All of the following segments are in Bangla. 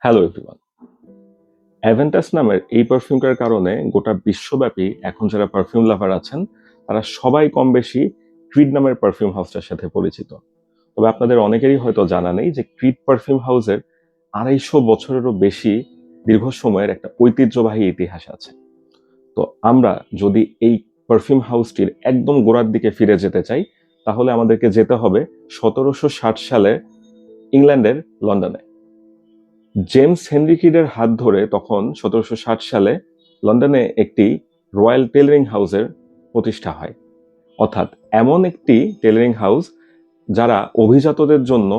Hello everyone. অ্যাভেন্টাস নামের এই পারফিউমটার কারণে গোটা বিশ্বব্যাপী এখন যারা পারফিউম লাভার আছেন তারা সবাই কম বেশি ক্রিড নামের পারফিউম হাউসটার সাথে পরিচিত। তবে আপনাদের অনেকেরই হয়তো জানা নেই যে ক্রিড পারফিউম হাউসের 250 বছরেরও বেশি দীর্ঘ সময়ের একটা ঐতিহ্যবাহী ইতিহাস আছে। তো আমরা যদি এই পারফিউম হাউসটির একদম গোড়ার দিকে ফিরে যেতে চাই, তাহলে আমাদেরকে যেতে হবে 1760 সালে ইংল্যান্ডের লন্ডনে। জেমস হেনরি কিডের হাত ধরে তখন 1760 সালে লন্ডনে একটি রয়্যাল টেলারিং হাউসের প্রতিষ্ঠা হয়। অর্থাৎ এমন একটি টেলারিং হাউস যারা অভিজাতদের জন্য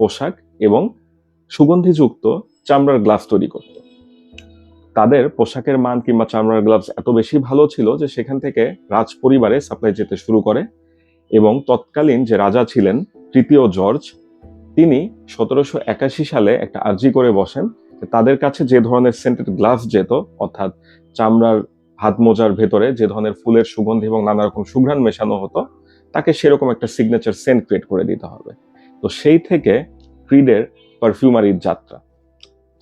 পোশাক এবং সুগন্ধিযুক্ত চামড়ার গ্লাভস তৈরি করত। তাদের পোশাকের মান কিংবা চামড়ার গ্লাভস এত বেশি ভালো ছিল যে সেখান থেকে রাজ পরিবারে সাপ্লাই যেতে শুরু করে এবং তৎকালীন যে রাজা ছিলেন তৃতীয় জর্জ, তিনি 1781 সালে একটা আর্জি করে বসেন যে তাদের কাছে যে ধরনের সেন্টেড গ্লাভস যেত, অর্থাৎ চামড়ার হাত মোজার ভেতরে যে ধরনের ফুলের সুগন্ধি এবং নানা রকম সুঘ্রাণ মেশানো হতো, তাকে সেরকম একটা সিগনেচার সেন্ট ক্রিয়েট করে দিতে হবে। তো সেই থেকে ক্রিডের পারফিউমারির যাত্রা।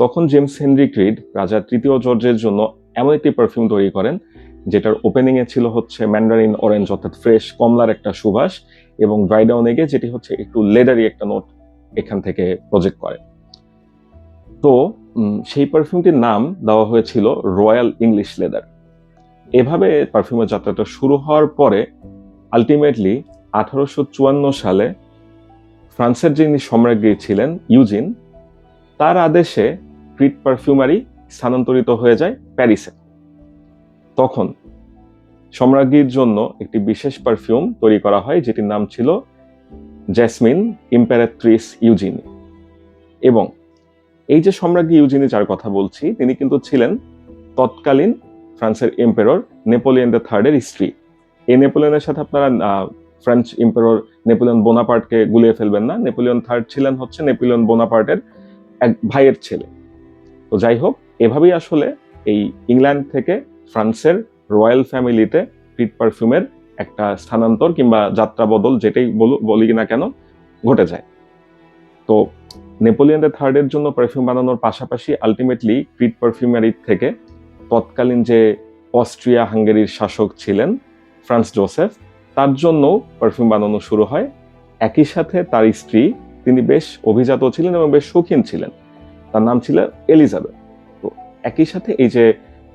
তখন জেমস হেনরি ক্রিড রাজা তৃতীয় জর্জের জন্য এমন একটি পারফিউম তৈরি করেন যেটার ওপেনিং এ ছিল হচ্ছে ম্যান্ডারিন অরেঞ্জ, অর্থাৎ ফ্রেশ কমলার একটা সুবাস, এবং ড্রাইডাউনেগে যেটি হচ্ছে একটু লেদারি একটা নোট এখান থেকে প্রজেক্ট করে। তো সেই পারফিউমটির নাম দেওয়া হয়েছিল রয়্যাল ইংলিশ লেদার। এভাবে পারফিউমের যাত্রাটা শুরু হওয়ার পরে আলটিমেটলি 1854 সালে ফ্রান্সের যিনি সম্রাজ্ঞী ছিলেন ইউজিন, তার আদেশে ক্রিড পারফিউমারি স্থানান্তরিত হয়ে যায় প্যারিসে। তখন সম্রাজ্ঞীর জন্য একটি বিশেষ পারফিউম তৈরি করা হয় যেটির নাম ছিল জ্যাসমিন ইম্পারাত্রিস ইউজিনি। এবং এই যে সম্রাজ্ঞী ইউজিনি যার কথা বলছি, তিনি কিন্তু ছিলেন তৎকালীন ফ্রান্সের এম্পেরর নেপোলিয়ন দ্য থার্ডের স্ত্রী। এই নেপোলিয়নের সাথে আপনারা ফ্রেঞ্চ এম্পেরর নেপোলিয়ন বোনাপার্টকে গুলিয়ে ফেলবেন না। নেপোলিয়ন থার্ড ছিলেন হচ্ছে নেপোলিয়ন বোনাপার্টের এক ভাইয়ের ছেলে। তো যাই হোক, এভাবেই আসলে এই ইংল্যান্ড থেকে ফ্রান্সের রয়্যাল ফ্যামিলিতে ক্রিড পারফিউমের একটা স্থানান্তর কিংবা যাত্রা বদল, যেটাই বলি না কেন, ঘটে যায়। তো নেপোলিয়ন দ্য থার্ডের জন্য পারফিউম বানানোর পাশাপাশি আলটিমেটলি ক্রিড পারফিউমারি থেকে তৎকালীন যে অস্ট্রিয়া হাঙ্গেরির শাসক ছিলেন ফ্রান্স জোসেফ, তার জন্য পারফিউম বানানো শুরু হয়। একই সাথে তার স্ত্রী, তিনি বেশ অভিজাত ছিলেন এবং বেশ শৌখিন ছিলেন, তার নাম ছিল এলিজাবেথ। তো একই সাথে এই যে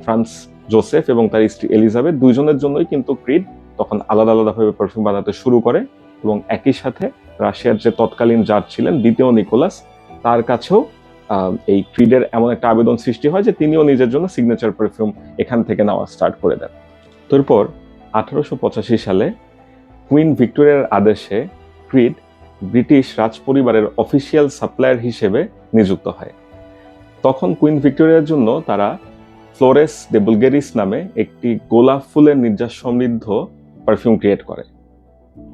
ফ্রান্স জোসেফ এবং তার স্ত্রী এলিজাবেথ, দুইজনের জন্যই কিন্তু ক্রিড তখন আলাদা আলাদাভাবে পারফিউম বানাতে শুরু করে। এবং একই সাথে রাশিয়ার যে তৎকালীন জার ছিলেন দ্বিতীয় নিকোলাস, তার কাছেও এই ক্রিডের এমন একটা আবেদন সৃষ্টি হয় যে তিনিও নিজের জন্য সিগনেচার পারফিউম এখান থেকে নেওয়া স্টার্ট করে দেন। তারপর 1885 সালে কুইন ভিক্টোরিয়ার আদেশে ক্রিড ব্রিটিশ রাজপরিবারের অফিসিয়াল সাপ্লায়ার হিসেবে নিযুক্ত হয়। তখন কুইন ভিক্টোরিয়ার জন্য তারা ফ্লোরেস দে বুলগেরিস নামে একটি গোলাপ ফুলের নির্যাস সমৃদ্ধ পারফিউম ক্রিয়েট করে।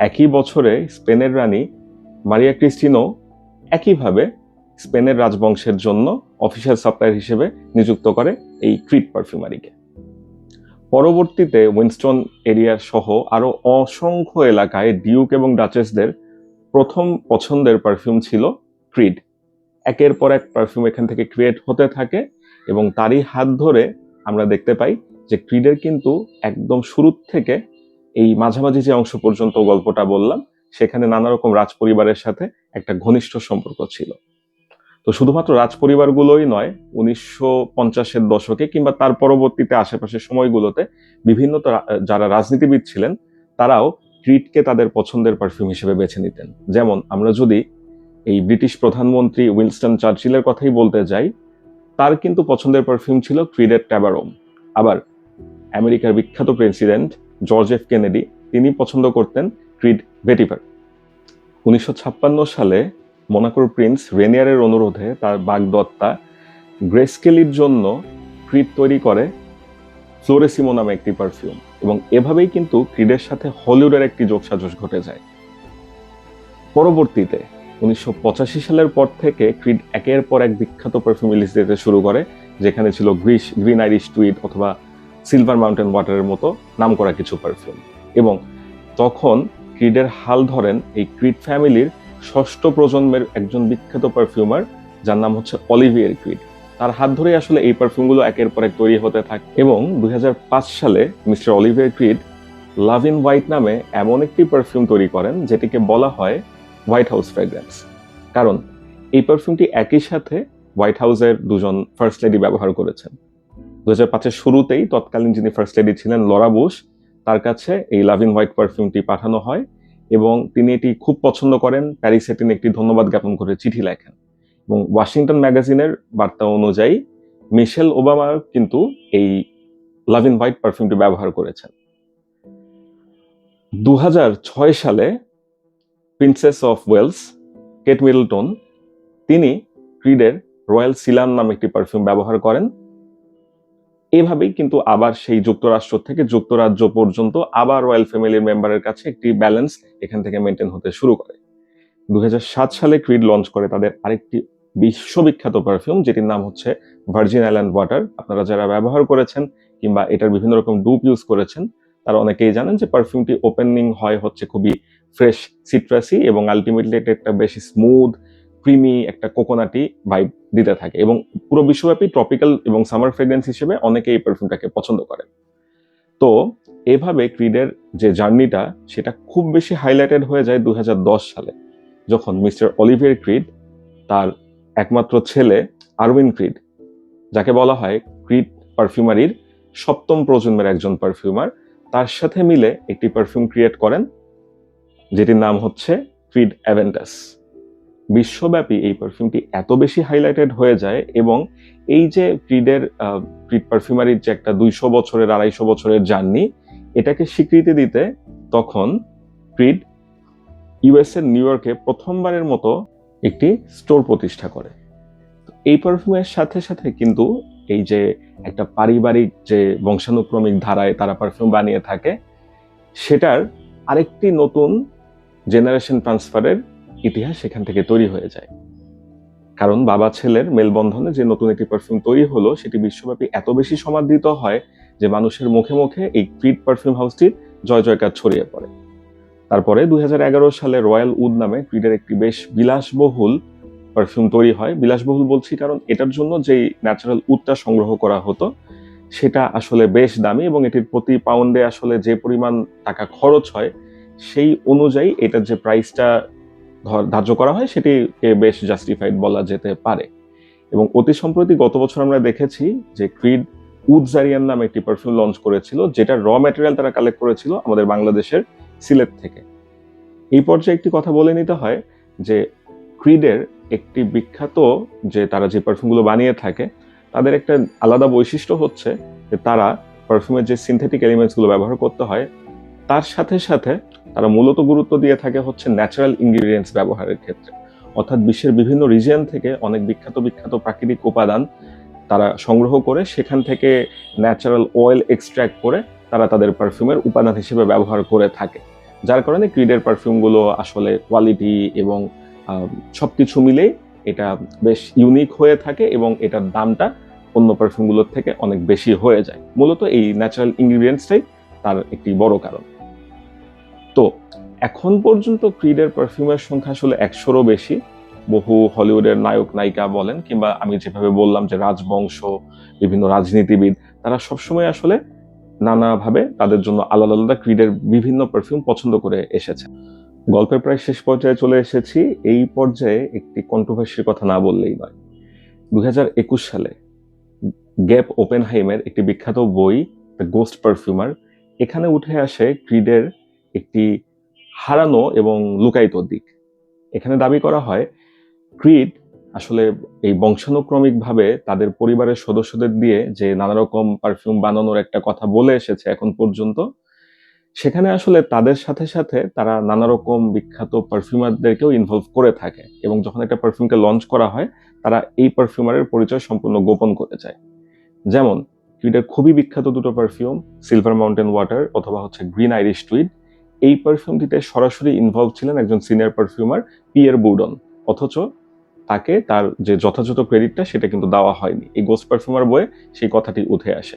একই বছরে স্পেনের রানী মারিয়া ক্রিস্টিনো একইভাবে স্পেনের রাজবংশের জন্য অফিসিয়াল সাপ্লায়ার হিসেবে নিযুক্ত করে এই ক্রিড পারফিউমারিকে। পরবর্তীতে উইনস্টন এরিয়ার সহ আরো অসংখ্য এলাকায় ডিউক এবং ডাচেসদের প্রথম পছন্দের পারফিউম ছিল ক্রিড। একের পর এক পারফিউম এখান থেকে ক্রিয়েট হতে থাকে এবং তারই হাত ধরে আমরা দেখতে পাই যে ক্রিডের কিন্তু একদম শুরুর থেকে এই মাঝামাঝি যে অংশ পর্যন্ত গল্পটা বললাম, সেখানে নানা রকম রাজপরিবারের সাথে একটা ঘনিষ্ঠ সম্পর্ক ছিল। তো শুধুমাত্র রাজপরিবারগুলোই নয়, 1950-এর দশকে কিংবা তার পরবর্তীতে আশেপাশের সময়গুলোতে বিভিন্ন যারা রাজনীতিবিদ ছিলেন তারাও ক্রিডকে তাদের পছন্দের পারফিউম হিসেবে বেছে নিতেন। যেমন আমরা যদি এই ব্রিটিশ প্রধানমন্ত্রী উইনস্টন চার্চিলের কথাই বলতে যাই, তার কিন্তু পছন্দের পারফিউম ছিল ক্রিডের ট্যাবারোম। আবার আমেরিকার বিখ্যাত প্রেসিডেন্ট জর্জ এফ কেনেডি, তিনি পছন্দ করতেন ক্রিড ভেটিভার। 1956 সালে মোনাকোর প্রিন্স রেনিয়ারের অনুরোধে তার বাগদত্তা গ্রেস কেলির জন্য ক্রিড তৈরি করে ফ্লোরেসিমো নামে একটি পারফিউম, এবং এভাবেই কিন্তু ক্রিডের সাথে হলিউডের একটি যোগসাজশ ঘটে যায়। পরবর্তীতে 1985 সালের পর থেকে ক্রিড একের পর এক বিখ্যাত পারফিউম রিলিজ দিতে শুরু করে, যেখানে ছিল গ্রিন আইরিশ টুইড অথবা সিলভার মাউন্টেন ওয়াটারের মতো নামকরা কিছু পারফিউম। এবং তখন ক্রিডের হাল ধরেন এই ক্রিড ফ্যামিলির ষষ্ঠ প্রজন্মের একজন বিখ্যাত পারফিউমার, যার নাম হচ্ছে অলিভিয়ের ক্রিড। তার হাত ধরেই আসলে এই পারফিউমগুলো একের পর এক তৈরি হতে থাকে এবং 2005 সালে mister Olivier Creed love in white নামে এমন একটি পারফিউম তৈরি করেন যেটিকে বলা হয় হোয়াইট হাউস ফ্র্যাগ্রেন্স। কারণ এই পারফিউমটি একই সাথে হোয়াইট হাউসের দুজন ফার্স্ট লেডি ব্যবহার করেছেন। 2005-এর শুরুতেই তৎকালীন যিনি ফার্স্ট লেডি ছিলেন লরা বুশ, তার কাছে এই লাভ ইন হোয়াইট পারফিউমটি পাঠানো হয় এবং তিনি এটি খুব পছন্দ করেন। প্যারিসে তিনি একটি ধন্যবাদ জ্ঞাপন করে চিঠি লেখেন এবং ওয়াশিংটন ম্যাগাজিনের বার্তা অনুযায়ী মিশেল ওবামা কিন্তু এই লাভ ইন হোয়াইট পারফিউমটি ব্যবহার করেছেন। 2006 সালে Princess of Wales Kate Middleton তিনি ক্রিডের রয়্যাল সিলান নামে একটি পারফিউম ব্যবহার করেন। এভাবেই কিন্তু আবার সেই যুক্তরাষ্ট্র থেকে যুক্তরাজ্য পর্যন্ত আবার রয়্যাল ফ্যামিলির মেম্বারের কাছে একটি ব্যালেন্স এখান থেকে মেনটেন হতে শুরু করে। 2007 সালে ক্রিড লঞ্চ করে তাদের আরেকটি বিশ্ববিখ্যাত পারফিউম, যেটির নাম হচ্ছে ভার্জিন আইল্যান্ড ওয়াটার। আপনারা যারা ব্যবহার করেছেন কিংবা এটার বিভিন্ন রকম ডুপ ইউজ করেছেন তারা অনেকেই জানেন যে পারফিউমটি ওপেনিং হয় হচ্ছে খুবই ফ্রেশ সিট্রাসি এবং আলটিমেটলি এটা একটা বেশি স্মুথ ক্রিমি একটা কোকোনাটি ভাইব দিতে থাকে এবং পুরো বিশ্বব্যাপী ট্রপিক্যাল এবং সামার ফ্রেগ্রেন্স হিসেবে অনেকে এই পারফিউমটাকে পছন্দ করেন। তো এভাবে ক্রিডের যে জার্নিটা সেটা খুব বেশি হাইলাইটেড হয়ে যায় 2010 সালে, যখন মিস্টার অলিভিয়ার ক্রিড তার একমাত্র ছেলে আরউইন ক্রিড, যাকে বলা হয় ক্রিড পারফিউমারির সপ্তম প্রজন্মের একজন পারফিউমার, তার সাথে মিলে একটি পারফিউম ক্রিয়েট করেন যেটির নাম হচ্ছে ক্রিড অ্যাভেন্টাস। বিশ্বব্যাপী এই পারফিউমটি এত বেশি হাইলাইটেড হয়ে যায় এবং এই যে ক্রিড পারফিউমারির যে একটা 200 বছরের 250 বছরের জার্নি, এটাকে স্বীকৃতি দিতে তখন ক্রিড ইউএস এর নিউ ইয়র্কে প্রথমবারের মতো একটি স্টোর প্রতিষ্ঠা করে। এই পারফিউমের সাথে সাথে কিন্তু এই যে একটা পারিবারিক যে বংশানুক্রমিক ধারায় তারা পারফিউম বানিয়ে থাকে, সেটার আরেকটি নতুন জেনারেশন ট্রান্সফারের ইতিহাস সেখান থেকে তৈরি হয়ে যায়। কারণ বাবা ছেলের মেলবন্ধনে যে নতুন একটি পারফিউম তৈরি হলো সেটি বিশ্বব্যাপী এত বেশি সমাদৃত হয় যে মানুষের মুখে মুখে এই ক্রিড পারফিউম হাউসটির জয় জয়কার ছড়িয়ে পড়ে। তারপরে 2011 সালে রয়্যাল উড নামে ক্রিডের একটি বেশ বিলাসবহুল পারফিউম তৈরি হয়। বিলাসবহুল বলছি কারণ এটার জন্য যেই ন্যাচারাল উডটা সংগ্রহ করা হতো সেটা আসলে বেশ দামি এবং এটির প্রতি পাউন্ডে আসলে যে পরিমাণ টাকা খরচ হয় সেই অনুযায়ী এটার যে প্রাইসটা ধার্য করা হয় সেটিকে বেশ জাস্টিফাইড বলা যেতে পারে। এবং অতি সম্প্রতি গত বছর আমরা দেখেছি যে ক্রিড উড জারিয়ান নামে একটি পারফিউম লঞ্চ করেছিল, যেটা র ম্যাটেরিয়াল তারা কালেক্ট করেছিল আমাদের বাংলাদেশের সিলেট থেকে। এই পর্যায়ে একটি কথা বলে নিতে হয় যে ক্রিডের একটি বিখ্যাত যে তারা যে পারফিউমগুলো বানিয়ে থাকে তাদের একটা আলাদা বৈশিষ্ট্য হচ্ছে যে তারা পারফিউমের যে সিনথেটিক এলিমেন্টসগুলো ব্যবহার করতে হয় তার সাথে সাথে তারা মূলত গুরুত্ব দিয়ে থাকে হচ্ছে ন্যাচারাল ইনগ্রিডিয়েন্টস ব্যবহারের ক্ষেত্রে। অর্থাৎ বিশ্বের বিভিন্ন রিজিয়ন থেকে অনেক বিখ্যাত বিখ্যাত প্রাকৃতিক উপাদান তারা সংগ্রহ করে সেখান থেকে ন্যাচারাল অয়েল এক্সট্র্যাক্ট করে তারা তাদের পারফিউমের উপাদান হিসেবে ব্যবহার করে থাকে, যার কারণে ক্রিডের পারফিউমগুলো আসলে কোয়ালিটি এবং সবকিছু মিলেই এটা বেশ ইউনিক হয়ে থাকে এবং এটার দামটা অন্য পারফিউমগুলোর থেকে অনেক বেশি হয়ে যায়। মূলত এই ন্যাচারাল ইনগ্রিডিয়েন্টসটাই তার একটি বড় কারণ। তো এখন পর্যন্ত ক্রিডের পারফিউমের সংখ্যা আসলে 100-রও বেশি। বহু হলিউডের নায়ক নায়িকা বলেন কিংবা আমি যেভাবে বললাম যে রাজবংশ, বিভিন্ন রাজনীতিবিদ, তারা সবসময় আসলে নানাভাবে তাদের জন্য আলাদা আলাদা ক্রিডের বিভিন্ন পারফিউম পছন্দ করে এসেছে। গল্পের প্রায় শেষ পর্যায়ে চলে এসেছি। এই পর্যায়ে একটি কন্ট্রোভার্সির কথা না বললেই নয়। 2021 সালে গ্যাপ ওপেনহাইমের একটি বিখ্যাত বই দ্য গোস্ট পারফিউমার, এখানে উঠে আসে ক্রিডের একটি হারানো এবং লুকায়িত দিক। এখানে দাবি করা হয় ক্রিড আসলে এই বংশানুক্রমিকভাবে তাদের পরিবারের সদস্যদের দিয়ে যে নানা রকম পারফিউম বানানোর একটা কথা বলে এসেছে এখন পর্যন্ত, সেখানে আসলে তাদের সাথে সাথে তারা নানা রকম বিখ্যাত পারফিউমারদেরকেও ইনভলভ করে থাকে এবং যখন একটা পারফিউমকে লঞ্চ করা হয় তারা এই পারফিউমারের পরিচয় সম্পূর্ণ গোপন করে যায়। যেমন ক্রিডের খুবই বিখ্যাত দুটো পারফিউম সিলভার মাউন্টেন ওয়াটার অথবা হচ্ছে গ্রিন আইরিশ টুইড, এই পারফিউমটিতে সরাসরি ইনভলভ ছিলেন একজন সিনিয়র পারফিউমার পিয়ের বুডন, অথচ তাকে তার যে যথাযথ ক্রেডিটটা সেটা কিন্তু দেওয়া হয়নি। এই গোস্ট পারফিউমার বইয়ে সেই কথাটি উঠে আসে।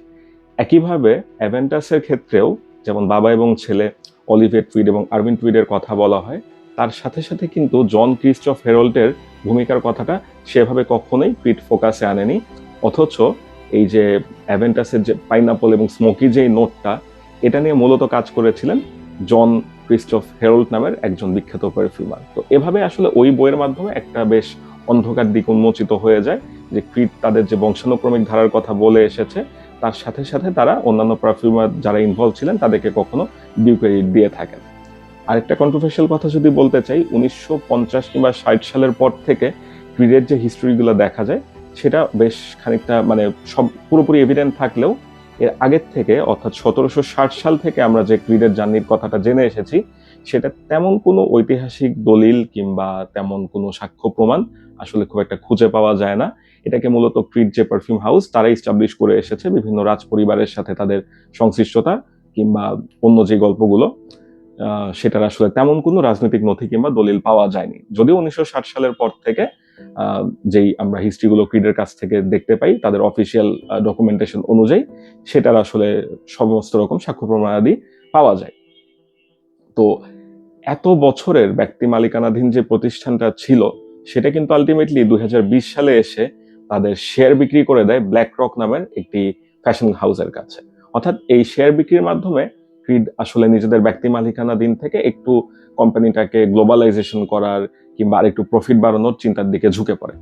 একইভাবে অ্যাভেন্টাসের ক্ষেত্রেও যেমন বাবা এবং ছেলে অলিভিয়ার টুইড এবং আরউইন টুইডের কথা বলা হয়, তার সাথে সাথে কিন্তু জন ক্রিস্টোফ হেরল্টের ভূমিকার কথাটা সেভাবে কখনোই ক্রিড ফোকাসে আনেনি। অথচ এই যে অ্যাভেন্টাসের যে পাইনাপল এবং স্মোকি যে নোটটা, এটা নিয়ে মূলত কাজ করেছিলেন জন ক্রিস্টোফ হেরল্ড নামের একজন বিখ্যাত পারফিউমার। তো এভাবে আসলে ওই বইয়ের মাধ্যমে একটা বেশ অন্ধকার দিক উন্মোচিত হয়ে যায় যে ক্রিড তাদের যে বংশানুক্রমিক ধারার কথা বলে এসেছে, তার সাথে সাথে তারা অন্যান্য পারফিউমার যারা ইনভলভ ছিলেন তাদেরকে কখনো ডিউ ক্রেডিট দিয়ে থাকেন। আরেকটা কন্ট্রোভার্সিয়াল কথা যদি বলতে চাই, 1950 কিংবা 60 সালের পর থেকে ক্রিডের যে হিস্ট্রিগুলো দেখা যায় সেটা বেশ খানিকটা মানে সব পুরোপুরি এভিডেন্ট থাকলেও এর আগের থেকে অর্থাৎ 1760 সাল থেকে আমরা যে ক্রিডের জার্নির কথাটা জেনে এসেছি সেটা তেমন কোনো ঐতিহাসিক দলিল কিংবা তেমন কোনো সাক্ষ্য প্রমাণ আসলে খুব একটা খুঁজে পাওয়া যায় না। এটাকে মূলত ক্রিড যে পারফিউম হাউস তারা ইস্টাবলিশ করে এসেছে বিভিন্ন রাজ পরিবারের সাথে তাদের সংশ্লিষ্টতা কিংবা অন্য যে গল্পগুলো সেটার আসলে তেমন কোনো রাজনৈতিক নথি কিংবা দলিল পাওয়া যায়নি। যদিও 1960 সালের পর থেকে যেই আমরা হিস্ট্রিগুলো ক্রিডের কাছ থেকে দেখতে পাই তাদের অফিসিয়াল ডকুমেন্টেশন অনুযায়ী সেটার আসলে সমস্ত রকম সাক্ষ্য প্রমাণাদি পাওয়া যায়। তো এত বছরের ব্যক্তি মালিকানাধীন যে প্রতিষ্ঠানটা ছিল সেটা কিন্তু আলটিমেটলি 2020 সালে এসে তাদের শেয়ার বিক্রি করে দেয় ব্ল্যাক রক নামের একটি ফ্যাশন হাউসের কাছে। অর্থাৎ এই শেয়ার বিক্রির মাধ্যমে ক্রিড আসলে নিজেদের ব্যক্তি মালিকানাধীন থেকে একটু কোম্পানিটাকে গ্লোবালাইজেশন করার কিংবা আরেকটু প্রফিট বাড়ানোর চিন্তার দিকে ঝুঁকে পড়ে।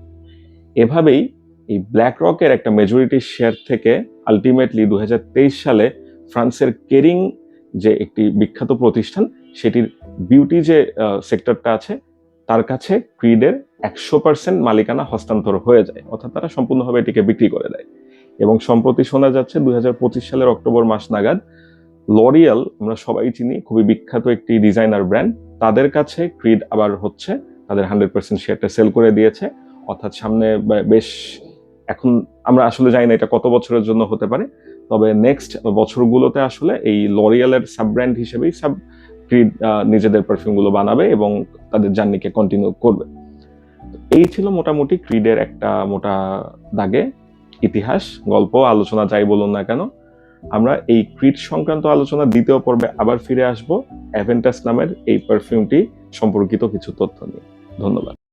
এভাবেই এই ব্ল্যাক রকের একটা মেজরিটি শেয়ার থেকে আলটিমেটলি 2023 সালে ফ্রান্সের কেরিং যে একটি বিখ্যাত প্রতিষ্ঠান সেটির বিউটি যে সেক্টরটা আছে তার কাছে ক্রিডের 100% মালিকানা হস্তান্তর হয়ে যায়, অর্থাৎ তারা সম্পূর্ণভাবে এটিকে বিক্রি করে দেয়। এবং সম্প্রতি শোনা যাচ্ছে 2025 সালের অক্টোবর মাস নাগাদ লরিয়াল, আমরা সবাই চিনি, খুবই বিখ্যাত একটি ডিজাইনার ব্র্যান্ড, তাদের কাছে ক্রিড আবার হচ্ছে তাদের 100% শেয়ারটা সেল করে দিয়েছে। অর্থাৎ সামনে বেশ, এখন আমরা আসলে জানি না এটা কত বছরের জন্য হতে পারে, তবে নেক্সট বছরগুলোতে আসলে এই লরিয়ালের সাব ব্র্যান্ড হিসেবেই ক্রিড নিজেদের পারফিউমগুলো বানাবে এবং তাদের জার্নিকে কন্টিনিউ করবে। এই ছিল মোটামুটি ক্রিডের একটা মোটা দাগে ইতিহাস গল্প আলোচনা যাই বলুন না কেন। আমরা এই ক্রিড সংক্রান্ত আলোচনা দ্বিতীয় পর্বে আবার ফিরে আসব অ্যাভেন্টাস নামের এই পারফিউমটি সম্পর্কিত কিছু তথ্য নিয়ে। ধন্যবাদ।